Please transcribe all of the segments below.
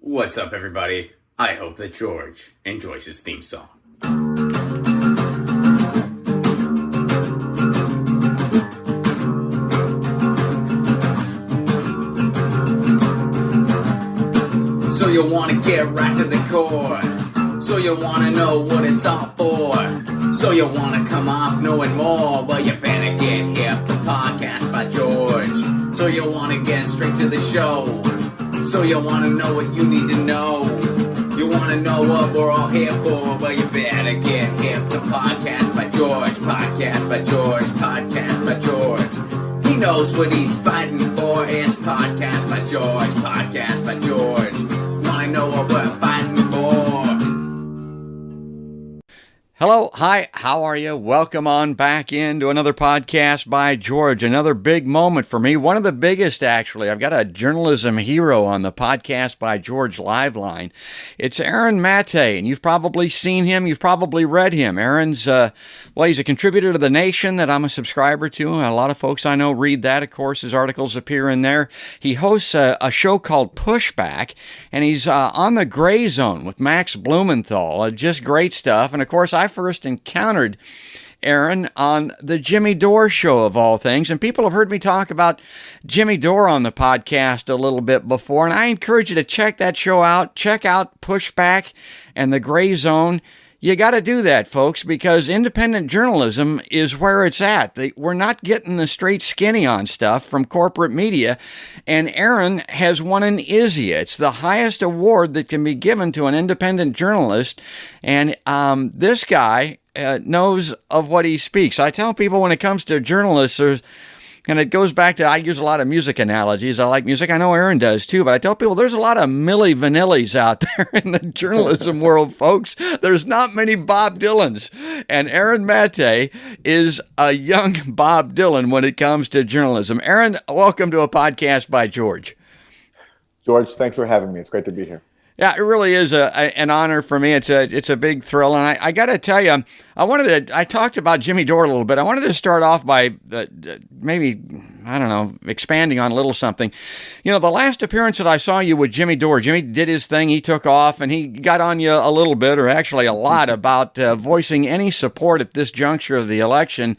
What's up, everybody? I hope that George enjoys his theme song. So you want to get right to the core. So you want to know what it's all for. So you want to come off knowing more. Well, you better get hip. The podcast by George. So you want to get straight to the show. So you want to know what you need to know. You want to know what we're all here for. Well, you better get hip. The podcast by George. Podcast by George. Podcast by George. He knows what he's fighting for. It's podcast by George. Podcast by George. Want to know what we're fighting for? Hello, hi, how are you? Welcome on back into another podcast by George. Another big moment for me. One of the biggest, actually. I've got a journalism hero on the podcast by George live line. It's Aaron Mate, and you've probably seen him. You've probably read him. Aaron's, he's a contributor to The Nation that I'm a subscriber to. A lot of folks I know read that. Of course, his articles appear in there. He hosts a show called Pushback, and he's on the Gray Zone with Max Blumenthal. Just great stuff. And of course, I first encountered Aaron on the Jimmy Dore show, of all things. And people have heard me talk about Jimmy Dore on the podcast a little bit before. And I encourage you to check that show out. Check out Pushback and the Gray Zone. You got to do that, folks, because independent journalism is where it's at. We're not getting the straight skinny on stuff from corporate media, and Aaron has won an Izzy. It's the highest award that can be given to an independent journalist, and this guy knows of what he speaks. I tell people when it comes to journalists, and it goes back to, I use a lot of music analogies. I like music. I know Aaron does too, but I tell people there's a lot of Milli Vanillis out there in the journalism world, folks. There's not many Bob Dylans. And Aaron Mate is a young Bob Dylan when it comes to journalism. Aaron, welcome to a podcast by George. George, thanks for having me. It's great to be here. Yeah, it really is an honor for me. It's a big thrill, and I got to tell you, I talked about Jimmy Dore a little bit. I wanted to start off by maybe, I don't know, expanding on a little something. You know, the last appearance that I saw you with Jimmy Dore, Jimmy did his thing. He took off, and he got on you a little bit, or actually a lot, about voicing any support at this juncture of the election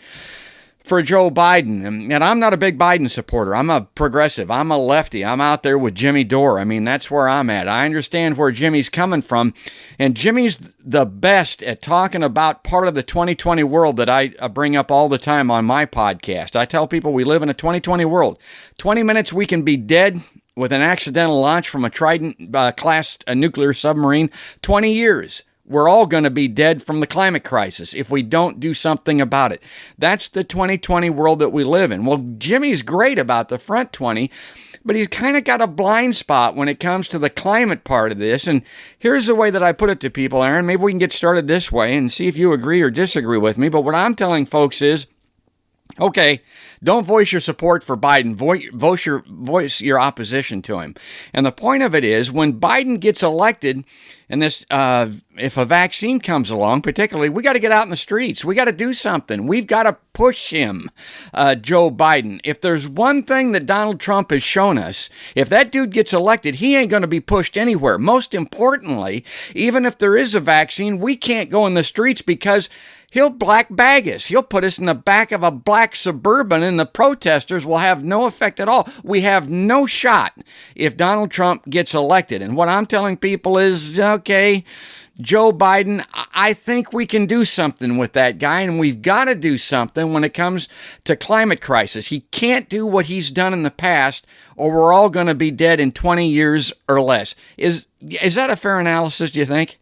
for Joe Biden. And I'm not a big Biden supporter. I'm a progressive. I'm a lefty. I'm out there with Jimmy Dore. I mean, that's where I'm at. I understand where Jimmy's coming from. And Jimmy's the best at talking about part of the 2020 world that I bring up all the time on my podcast. I tell people we live in a 2020 world. 20 minutes we can be dead with an accidental launch from a Trident-class nuclear submarine. 20 years. We're all going to be dead from the climate crisis if we don't do something about it. That's the 2020 world that we live in. Well, Jimmy's great about the front 20, but he's kind of got a blind spot when it comes to the climate part of this. And here's the way that I put it to people, Aaron. Maybe we can get started this way and see if you agree or disagree with me. But what I'm telling folks is, okay, don't voice your support for Biden. Voice your opposition to him. And the point of it is, when Biden gets elected, and this, if a vaccine comes along, particularly, we got to get out in the streets. We got to do something. We've got to push him, Joe Biden. If there's one thing that Donald Trump has shown us, if that dude gets elected, he ain't going to be pushed anywhere. Most importantly, even if there is a vaccine, we can't go in the streets because he'll black bag us. He'll put us in the back of a black Suburban, and the protesters will have no effect at all. We have no shot if Donald Trump gets elected. And what I'm telling people is, okay, Joe Biden, I think we can do something with that guy, and we've got to do something when it comes to climate crisis. He can't do what he's done in the past, or we're all going to be dead in 20 years or less. Is that a fair analysis, do you think?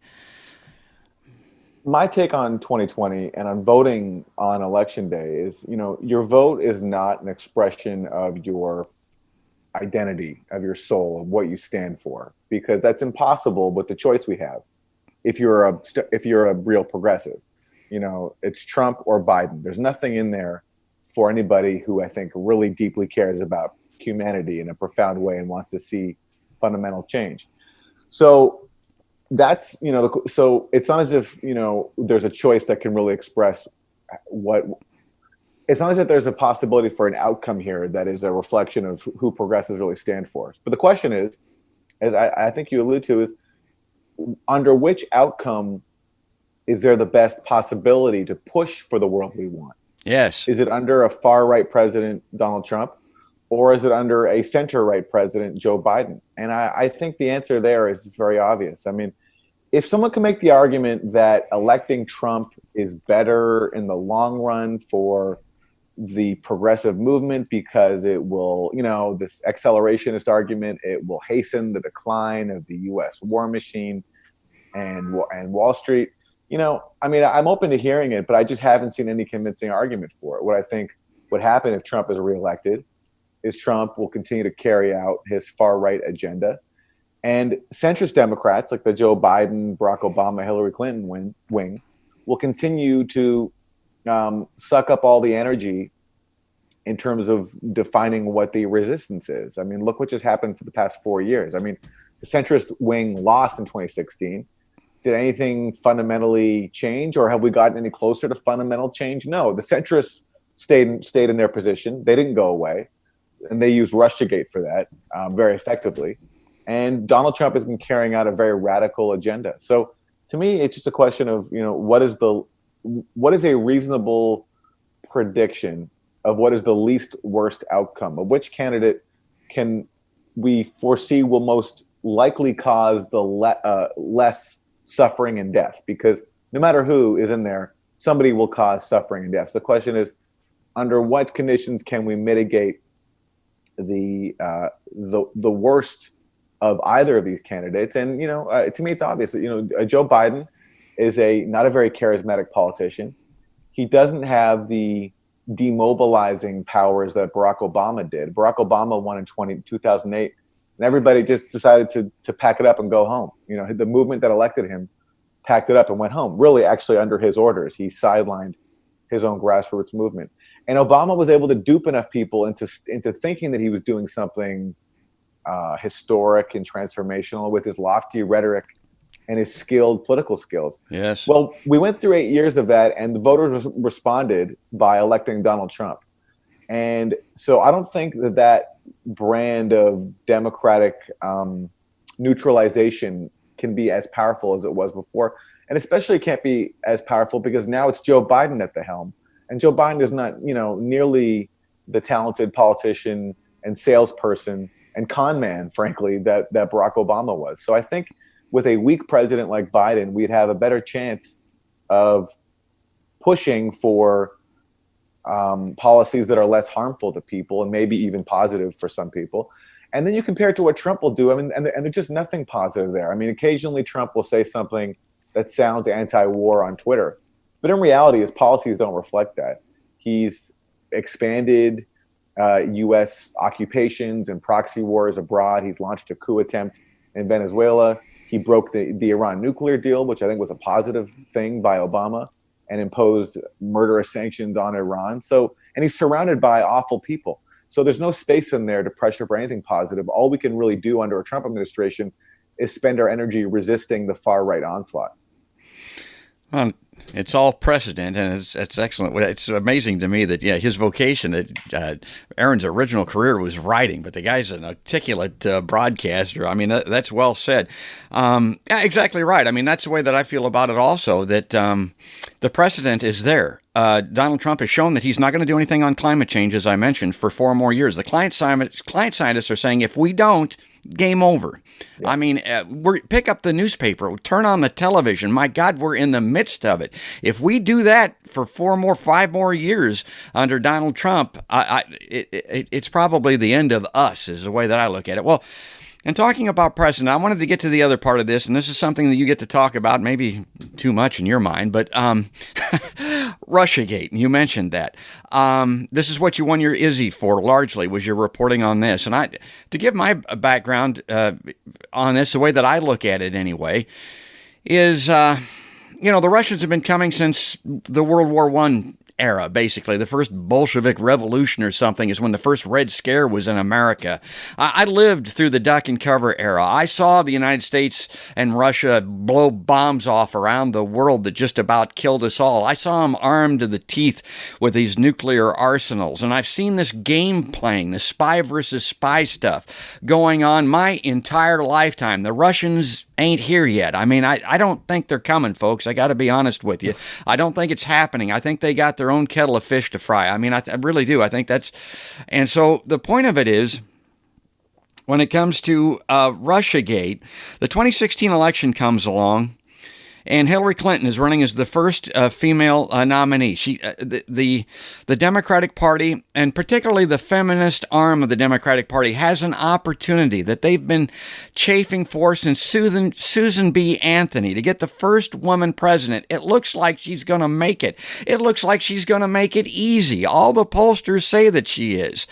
My take on 2020 and on voting on election day is, your vote is not an expression of your identity, of your soul, of what you stand for, because that's impossible with the choice we have. If you're a real progressive, it's Trump or Biden. There's nothing in there for anybody who I think really deeply cares about humanity in a profound way and wants to see fundamental change. So that's, so it's not as if, there's a choice that can really express it's not as if there's a possibility for an outcome here that is a reflection of who progressives really stand for. But the question is, as I think you allude to, is under which outcome is there the best possibility to push for the world we want? Yes. Is it under a far right president, Donald Trump, or is it under a center right president, Joe Biden? And I think the answer there is very obvious. I mean, if someone can make the argument that electing Trump is better in the long run for the progressive movement because it will, this accelerationist argument, it will hasten the decline of the U.S. war machine and Wall Street. I mean, I'm open to hearing it, but I just haven't seen any convincing argument for it. What I think would happen if Trump is reelected is Trump will continue to carry out his far right agenda. And centrist Democrats like the Joe Biden, Barack Obama, Hillary Clinton wing will continue to suck up all the energy in terms of defining what the resistance is. I mean, look what just happened for the past 4 years. I mean, the centrist wing lost in 2016. Did anything fundamentally change, or have we gotten any closer to fundamental change? No, the centrists stayed in their position. They didn't go away, and they used Russiagate for that very effectively. And Donald Trump has been carrying out a very radical agenda. So to me, it's just a question of, what is a reasonable prediction of what is the least worst outcome, of which candidate can we foresee will most likely cause the less suffering and death? Because no matter who is in there, somebody will cause suffering and death. So the question is, under what conditions can we mitigate the worst of either of these candidates? And to me, it's obvious that Joe Biden is not a very charismatic politician. He doesn't have the demobilizing powers that Barack Obama did. Barack Obama won in 2008, and everybody just decided to pack it up and go home. The movement that elected him packed it up and went home, really actually under his orders. He sidelined his own grassroots movement. And Obama was able to dupe enough people into thinking that he was doing something historic and transformational with his lofty rhetoric and his skilled political skills. Yes. Well, we went through 8 years of that, and the voters responded by electing Donald Trump. And so I don't think that brand of democratic neutralization can be as powerful as it was before. And especially can't be as powerful because now it's Joe Biden at the helm. And Joe Biden is not, nearly the talented politician and salesperson and con man, frankly, that Barack Obama was. So I think with a weak president like Biden, we'd have a better chance of pushing for policies that are less harmful to people and maybe even positive for some people. And then you compare it to what Trump will do. I mean, and there's just nothing positive there. I mean, occasionally Trump will say something that sounds anti-war on Twitter, but in reality, his policies don't reflect that. He's expanded U.S. occupations and proxy wars abroad. He's launched a coup attempt in Venezuela. He broke the Iran nuclear deal, which I think was a positive thing by Obama, and imposed murderous sanctions on Iran. And he's surrounded by awful people. So there's no space in there to pressure for anything positive. All we can really do under a Trump administration is spend our energy resisting the far right onslaught. It's all precedent, and it's excellent. It's amazing to me that, his vocation, Aaron's original career was writing, but the guy's an articulate broadcaster. I mean, that's well said. Yeah, exactly right. I mean, that's the way that I feel about it also, that the precedent is there. Donald Trump has shown that he's not going to do anything on climate change, as I mentioned, for 4 more years. The client scientists are saying if we don't, game over. Yeah. I mean, pick up the newspaper, turn on the television. My God, we're in the midst of it. If we do that for 5 more years under Donald Trump, it's probably the end of us, is the way that I look at it. Well, and talking about precedent, I wanted to get to the other part of this, and this is something that you get to talk about, maybe too much in your mind, but Russiagate, you mentioned that. This is what you won your Izzy for, largely, was your reporting on this. And to give my background on this, the way that I look at it anyway, is, the Russians have been coming since the World War I era, basically. The first Bolshevik revolution or something is when the first Red Scare was in America. I lived through the duck and cover era. I saw the United States and Russia blow bombs off around the world that just about killed us all. I saw them armed to the teeth with these nuclear arsenals. And I've seen this game playing, the spy versus spy stuff going on my entire lifetime. The Russians ain't here yet. I mean, I don't think they're coming, folks. I got to be honest with you. I don't think it's happening. I think they got their own kettle of fish to fry. I mean, I really do. I think that's... And so the point of it is, when it comes to Russiagate, the 2016 election comes along, and Hillary Clinton is running as the first female nominee. The Democratic Party, and particularly the feminist arm of the Democratic Party, has an opportunity that they've been chafing for since Susan B. Anthony to get the first woman president. It looks like she's going to make it. It looks like she's going to make it easy. All the pollsters say that she is.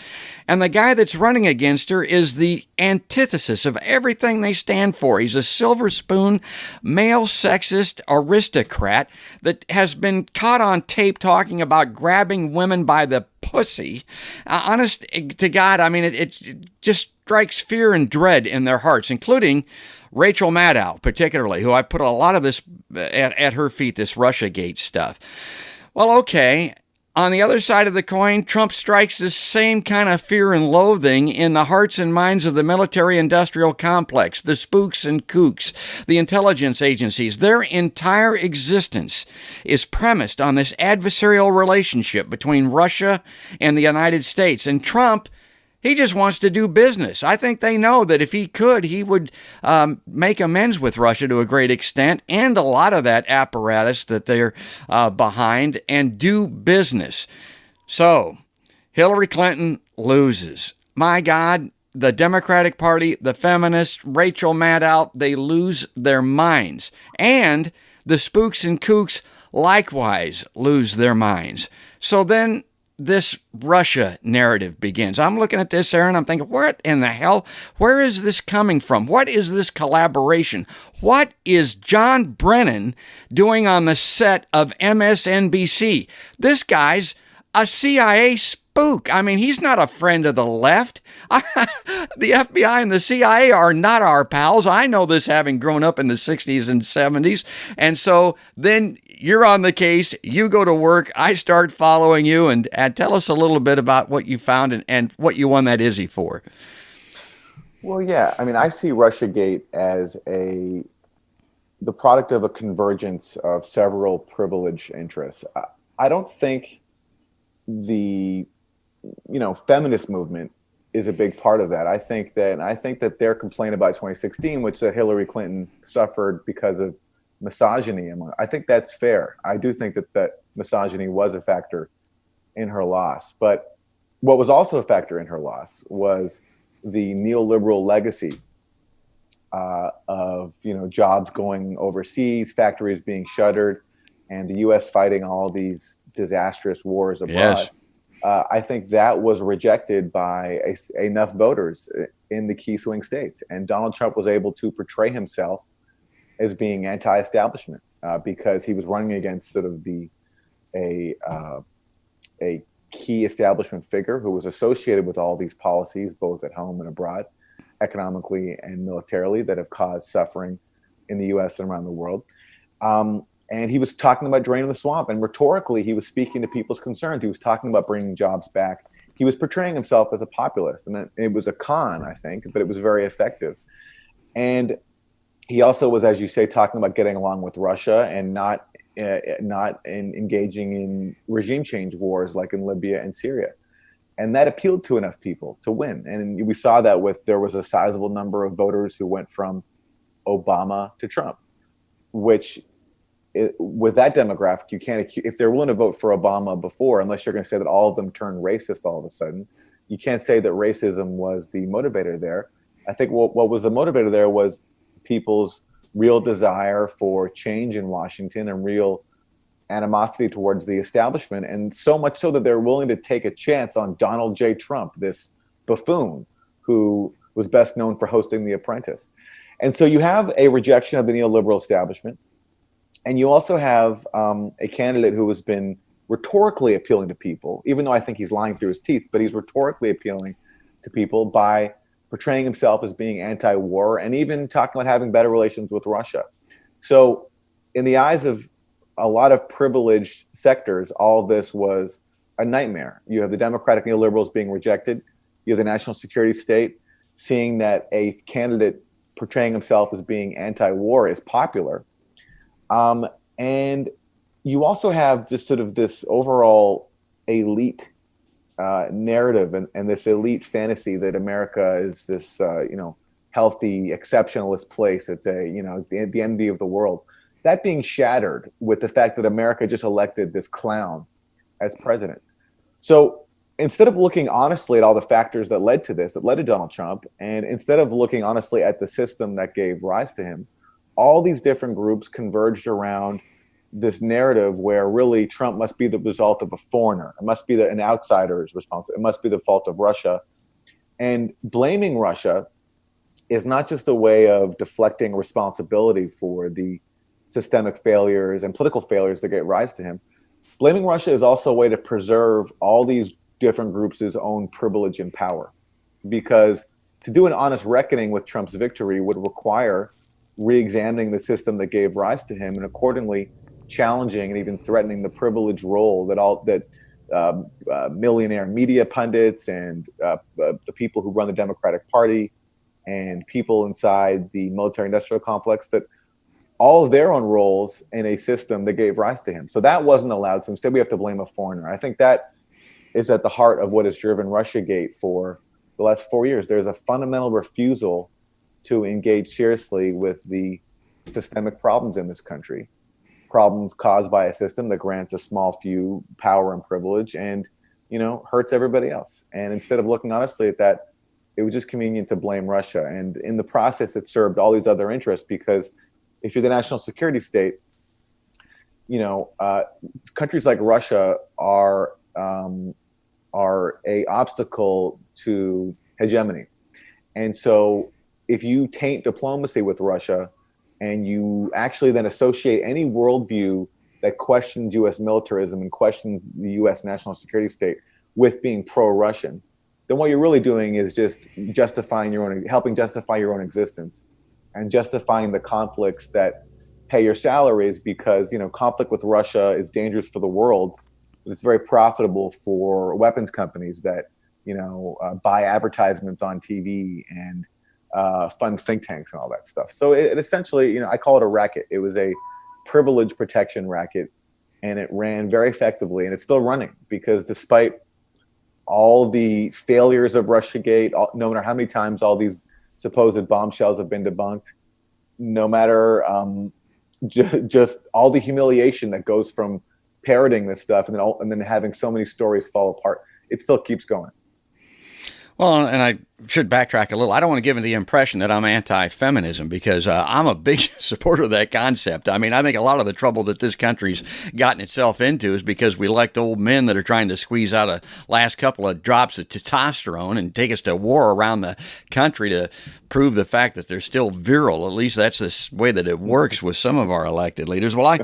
And the guy that's running against her is the antithesis of everything they stand for. He's a silver spoon, male sexist aristocrat that has been caught on tape talking about grabbing women by the pussy. Honest to God, I mean, it just strikes fear and dread in their hearts, including Rachel Maddow, particularly, who I put a lot of this at her feet, this Russiagate stuff. Well, okay. On the other side of the coin, Trump strikes the same kind of fear and loathing in the hearts and minds of the military-industrial complex, the spooks and kooks, the intelligence agencies. Their entire existence is premised on this adversarial relationship between Russia and the United States. And Trump, he just wants to do business. I think they know that if he could, he would make amends with Russia to a great extent and a lot of that apparatus that they're behind and do business. So Hillary Clinton loses. My God, the Democratic Party, the feminists, Rachel Maddow, they lose their minds. And the spooks and kooks likewise lose their minds. So then this Russia narrative begins. I'm looking at this, Aaron, I'm thinking, what in the hell? Where is this coming from? What is this collaboration? What is John Brennan doing on the set of MSNBC? This guy's a CIA spook. I mean, he's not a friend of the left. The FBI and the CIA are not our pals. I know this having grown up in the 60s and 70s. And so then you're on the case, you go to work, I start following you, and tell us a little bit about what you found and what you won that Izzy for. Well, yeah, I mean, I see Russiagate as the product of a convergence of several privileged interests. I don't think the feminist movement is a big part of that. I think that their complaint about 2016, which that Hillary Clinton suffered because of misogyny, I think that's fair. I do think that misogyny was a factor in her loss. But what was also a factor in her loss was the neoliberal legacy of jobs going overseas, factories being shuttered, and the U.S. fighting all these disastrous wars abroad. Yes. I think that was rejected by enough voters in the key swing states, and Donald Trump was able to portray himself as being anti-establishment because he was running against sort of a key establishment figure who was associated with all these policies, both at home and abroad, economically and militarily, that have caused suffering in the U.S. and around the world. And he was talking about draining the swamp, and rhetorically, he was speaking to people's concerns. He was talking about bringing jobs back. He was portraying himself as a populist, and it was a con, I think, but it was very effective. And he also was, as you say, talking about getting along with Russia and not engaging in regime change wars like in Libya and Syria. And that appealed to enough people to win. And we saw that there was a sizable number of voters who went from Obama to Trump, which with that demographic, you can't, if they're willing to vote for Obama before, unless you're going to say that all of them turned racist all of a sudden, you can't say that racism was the motivator there. I think what was the motivator there was people's real desire for change in Washington and real animosity towards the establishment, and so much so that they're willing to take a chance on Donald J. Trump, this buffoon who was best known for hosting The Apprentice. And so you have a rejection of the neoliberal establishment, and you also have a candidate who has been rhetorically appealing to people, even though I think he's lying through his teeth, but he's rhetorically appealing to people by portraying himself as being anti-war and even talking about having better relations with Russia. So in the eyes of a lot of privileged sectors, all of this was a nightmare. You have the Democratic neoliberals being rejected. You have the national security state seeing that a candidate portraying himself as being anti-war is popular. And you also have just sort of this overall elite narrative and this elite fantasy that America is this, healthy, exceptionalist place. It's the envy of the world. That being shattered with the fact that America just elected this clown as president. So instead of looking honestly at all the factors that led to this, that led to Donald Trump, and instead of looking honestly at the system that gave rise to him, all these different groups converged around this narrative where really Trump must be the result of a foreigner. It must be an outsider's response. It must be the fault of Russia. And blaming Russia is not just a way of deflecting responsibility for the systemic failures and political failures that gave rise to him. Blaming Russia is also a way to preserve all these different groups' own privilege and power. Because to do an honest reckoning with Trump's victory would require re-examining the system that gave rise to him and accordingly challenging and even threatening the privileged role that millionaire media pundits and the people who run the Democratic Party and people inside the military-industrial complex, that all of their own roles in a system that gave rise to him. So that wasn't allowed. So instead we have to blame a foreigner. I think that is at the heart of what has driven Russiagate for the last 4 years. There's a fundamental refusal to engage seriously with the systemic problems in this country, problems caused by a system that grants a small few power and privilege and, hurts everybody else. And instead of looking honestly at that, it was just convenient to blame Russia. And in the process, it served all these other interests, because if you're the national security state, countries like Russia are a obstacle to hegemony. And so if you taint diplomacy with Russia and you actually then associate any worldview that questions U.S. militarism and questions the U.S. national security state with being pro-Russian, then what you're really doing is just helping justify your own existence and justifying the conflicts that pay your salaries, because, conflict with Russia is dangerous for the world, but it's very profitable for weapons companies that, buy advertisements on TV and fund think tanks and all that stuff. So it essentially, I call it a racket. It was a privilege protection racket, and it ran very effectively, and it's still running, because despite all the failures of Russiagate, no matter how many times all these supposed bombshells have been debunked, no matter just all the humiliation that goes from parroting this stuff and then having so many stories fall apart, it still keeps going. Well, and I should backtrack a little. I don't want to give the impression that I'm anti-feminism, because I'm a big supporter of that concept. I mean, I think a lot of the trouble that this country's gotten itself into is because we elect old men that are trying to squeeze out a last couple of drops of testosterone and take us to war around the country to prove the fact that they're still virile. At least that's the way that it works with some of our elected leaders. Well,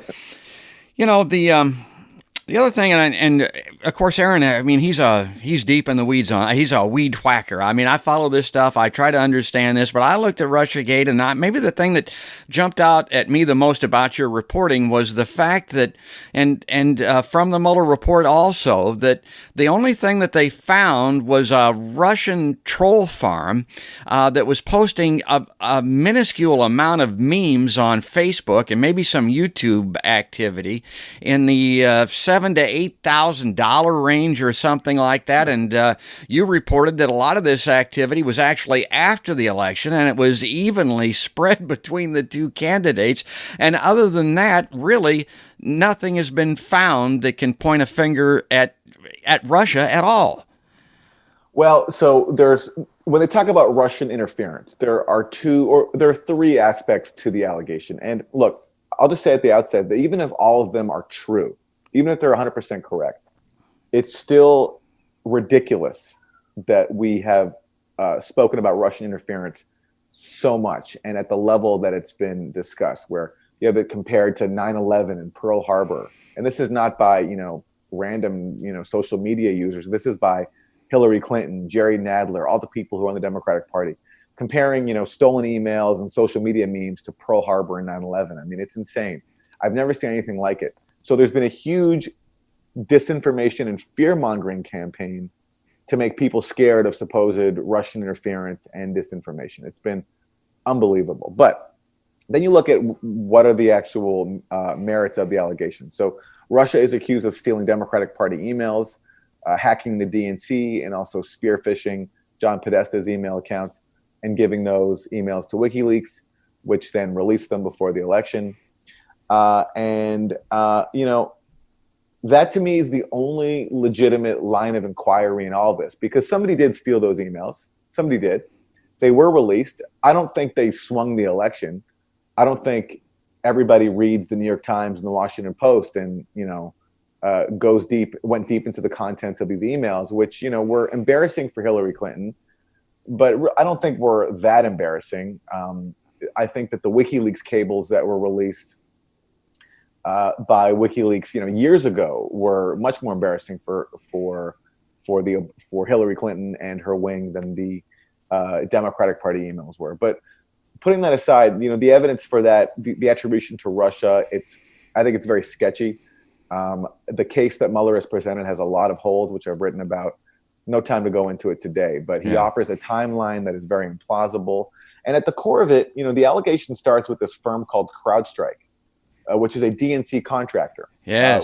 the other thing, and of course, Aaron, I mean, he's deep in the weeds on. He's a weed whacker. I mean, I follow this stuff. I try to understand this, but I looked at Russiagate, and maybe the thing that jumped out at me the most about your reporting was the fact that, and from the Mueller report also, that the only thing that they found was a Russian troll farm that was posting a minuscule amount of memes on Facebook and maybe some YouTube activity in the $7,000 to $8,000 range or something like that. And you reported that a lot of this activity was actually after the election, and it was evenly spread between the two candidates. And other than that, really, nothing has been found that can point a finger at Russia at all. Well, so when they talk about Russian interference, there are three aspects to the allegation. And look, I'll just say at the outset that even if all of them are true, even if they're 100% correct, it's still ridiculous that we have spoken about Russian interference so much and at the level that it's been discussed, where you have it compared to 9/11 and Pearl Harbor. And this is not by, random, social media users. This is by Hillary Clinton, Jerry Nadler, all the people who are on the Democratic Party, comparing, stolen emails and social media memes to Pearl Harbor and 9/11. I mean, it's insane. I've never seen anything like it. So there's been a huge disinformation and fear-mongering campaign to make people scared of supposed Russian interference and disinformation. It's been unbelievable. But then you look at what are the actual merits of the allegations. So Russia is accused of stealing Democratic Party emails, hacking the DNC, and also spear phishing John Podesta's email accounts and giving those emails to WikiLeaks, which then released them before the election. That to me is the only legitimate line of inquiry in all this, because somebody did steal those emails. Somebody did. They were released. I don't think they swung the election. I don't think everybody reads the New York Times and the Washington Post and, went deep into the contents of these emails, which, were embarrassing for Hillary Clinton. But I don't think were that embarrassing. I think that the WikiLeaks cables that were released by WikiLeaks, years ago, were much more embarrassing for Hillary Clinton and her wing than the Democratic Party emails were. But putting that aside, the evidence for that, the attribution to Russia, I think it's very sketchy. The case that Mueller has presented has a lot of holes, which I've written about. No time to go into it today, but he offers a timeline that is very implausible. And at the core of it, the allegation starts with this firm called CrowdStrike, which is a DNC contractor,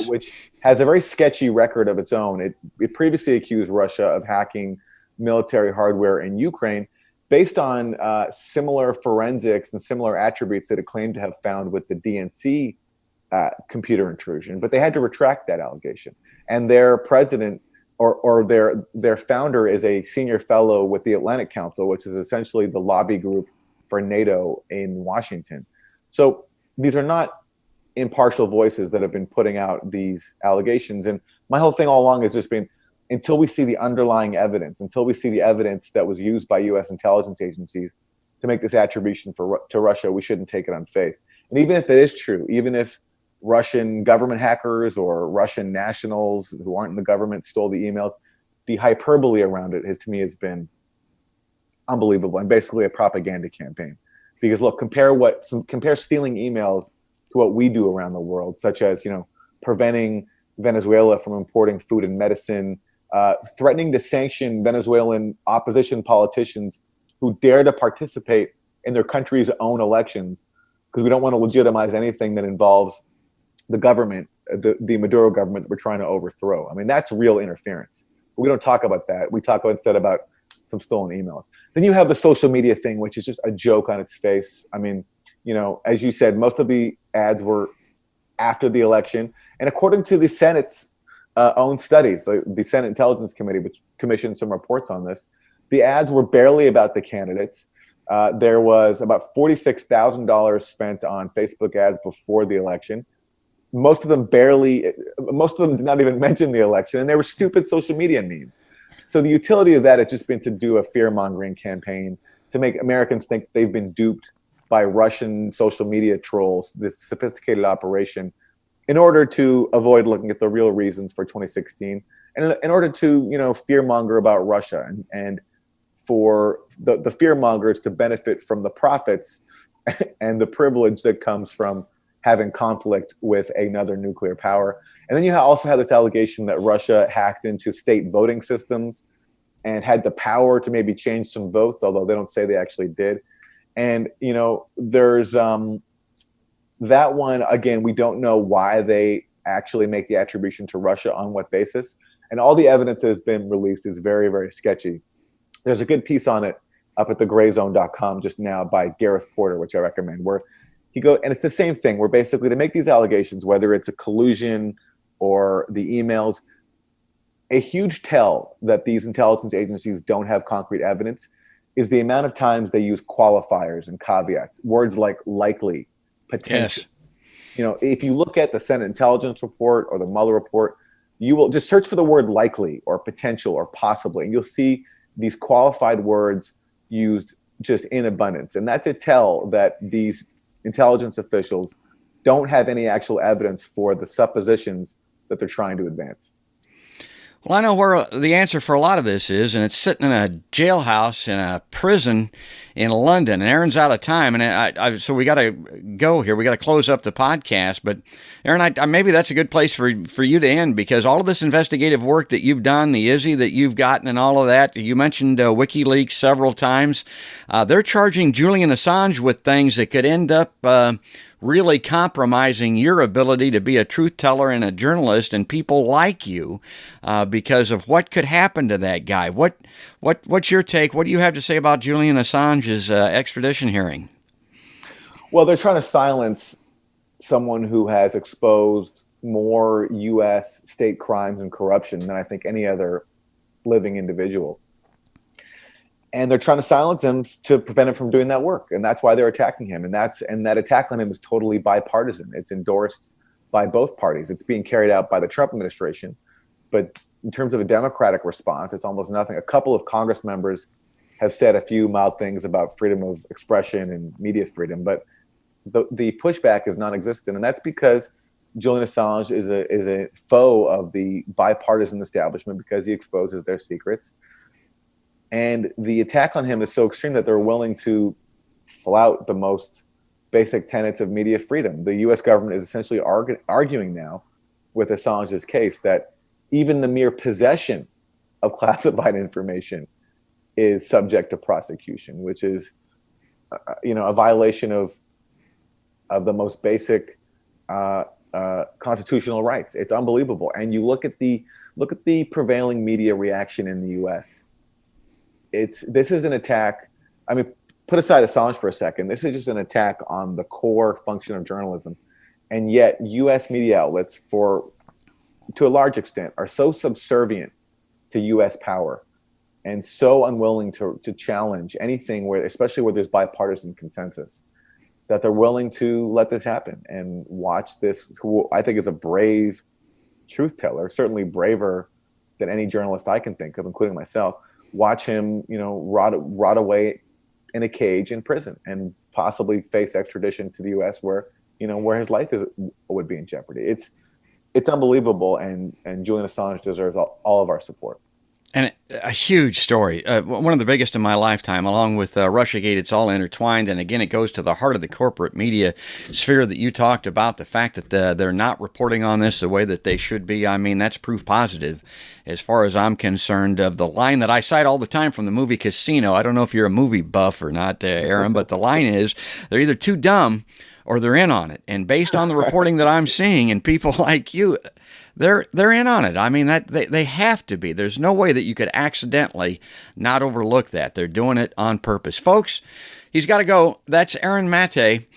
which has a very sketchy record of its own. It previously accused Russia of hacking military hardware in Ukraine based on similar forensics and similar attributes that it claimed to have found with the DNC computer intrusion, but they had to retract that allegation. And their president or their founder is a senior fellow with the Atlantic Council, which is essentially the lobby group for NATO in Washington. So these are not impartial voices that have been putting out these allegations. And my whole thing all along has just been, until we see the underlying evidence, until we see the evidence that was used by U.S. intelligence agencies to make this attribution to Russia, we shouldn't take it on faith. And even if it is true, even if Russian government hackers or Russian nationals who aren't in the government stole the emails, the hyperbole around it to me has been unbelievable and basically a propaganda campaign. Because look, compare stealing emails to what we do around the world, such as preventing Venezuela from importing food and medicine, threatening to sanction Venezuelan opposition politicians who dare to participate in their country's own elections, because we don't want to legitimize anything that involves the government, the Maduro government that we're trying to overthrow. I mean, that's real interference. But we don't talk about that. We talk instead about some stolen emails. Then you have the social media thing, which is just a joke on its face. I mean, as you said, most of the ads were after the election. And according to the Senate's own studies, the Senate Intelligence Committee, which commissioned some reports on this, the ads were barely about the candidates. There was about $46,000 spent on Facebook ads before the election. Most of them did not even mention the election, and they were stupid social media memes. So the utility of that has just been to do a fear-mongering campaign to make Americans think they've been duped by Russian social media trolls, this sophisticated operation, in order to avoid looking at the real reasons for 2016, and in order to fear-monger about Russia, and for the fear-mongers to benefit from the profits and the privilege that comes from having conflict with another nuclear power. And then you also have this allegation that Russia hacked into state voting systems and had the power to maybe change some votes, although they don't say they actually did. And, there's that one, again, we don't know why they actually make the attribution to Russia, on what basis. And all the evidence that has been released is very, very sketchy. There's a good piece on it up at thegrayzone.com just now by Gareth Porter, which I recommend, where and it's the same thing, where basically to make these allegations, whether it's a collusion or the emails, a huge tell that these intelligence agencies don't have concrete evidence is the amount of times they use qualifiers and caveats, words like likely, potential. Yes. If you look at the Senate Intelligence Report or the Mueller report, you will just search for the word likely or potential or possibly, and you'll see these qualified words used just in abundance. And that's a tell that these intelligence officials don't have any actual evidence for the suppositions that they're trying to advance. Well, I know where the answer for a lot of this is, and it's sitting in a jailhouse in a prison in London. And Aaron's out of time, and so we got to go here. We got to close up the podcast. But Aaron, maybe that's a good place for you to end, because all of this investigative work that you've done, the ISI that you've gotten, and all of that. You mentioned WikiLeaks several times. They're charging Julian Assange with things that could end up really compromising your ability to be a truth teller and a journalist, and people like you because of what could happen to that guy. What's your take? What do you have to say about Julian Assange's extradition hearing? Well, they're trying to silence someone who has exposed more U.S. state crimes and corruption than I think any other living individual. And they're trying to silence him to prevent him from doing that work. And that's why they're attacking him. And that attack on him is totally bipartisan. It's endorsed by both parties. It's being carried out by the Trump administration. But in terms of a Democratic response, it's almost nothing. A couple of Congress members have said a few mild things about freedom of expression and media freedom. But the pushback is non-existent. And that's because Julian Assange is a foe of the bipartisan establishment, because he exposes their secrets. And the attack on him is so extreme that they're willing to flout the most basic tenets of media freedom. The U.S. government is essentially arguing now with Assange's case that even the mere possession of classified information is subject to prosecution, which is, a violation of the most basic constitutional rights. It's unbelievable. And you look at the prevailing media reaction in the U.S. This is an attack. I mean, put aside Assange for a second. This is just an attack on the core function of journalism. And yet U.S. media outlets, to a large extent, are so subservient to U.S. power and so unwilling to challenge anything especially where there's bipartisan consensus, that they're willing to let this happen and watch this, who I think is a brave truth teller, certainly braver than any journalist I can think of, including myself. Watch him, rot away in a cage in prison and possibly face extradition to the U.S. where his life would be in jeopardy. It's unbelievable, and Julian Assange deserves all of our support. And a huge story, one of the biggest in my lifetime, along with Russiagate. It's all intertwined. And again, it goes to the heart of the corporate media sphere that you talked about, the fact that they're not reporting on this the way that they should be. I mean, that's proof positive, as far as I'm concerned, of the line that I cite all the time from the movie Casino. I don't know if you're a movie buff or not, Aaron, but the line is, they're either too dumb or they're in on it. And based on the reporting that I'm seeing and people like you, they're in on it. I mean, that they have to be. There's no way that you could accidentally not overlook that. They're doing it on purpose. Folks, he's got to go. That's Aaron Mate.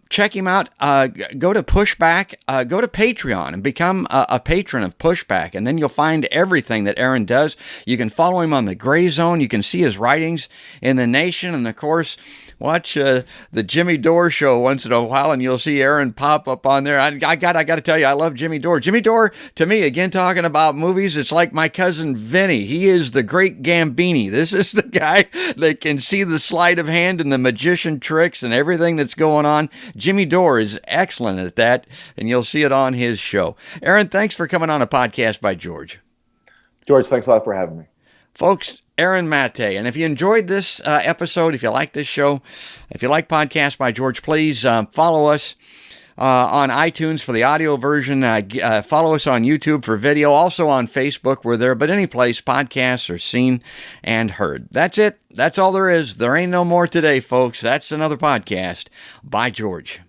Check him out. Go to Pushback. Go to Patreon and become a patron of Pushback, and then you'll find everything that Aaron does. You can follow him on the Gray Zone. You can see his writings in The Nation, and of course, watch the Jimmy Dore show once in a while, and you'll see Aaron pop up on there. I got to tell you, I love Jimmy Dore. Jimmy Dore, to me, again, talking about movies, it's like my cousin Vinny. He is the great Gambini. This is the guy that can see the sleight of hand and the magician tricks and everything that's going on. Jimmy Dore is excellent at that, and you'll see it on his show. Aaron, thanks for coming on a podcast by George. George, thanks a lot for having me. Folks, Aaron Mate. And if you enjoyed this episode, if you like this show, if you like Podcast by George, please follow us on iTunes for the audio version. Follow us on YouTube for video. Also on Facebook, we're there. But any place podcasts are seen and heard. That's it. That's all there is. There ain't no more today, folks. That's another podcast by George.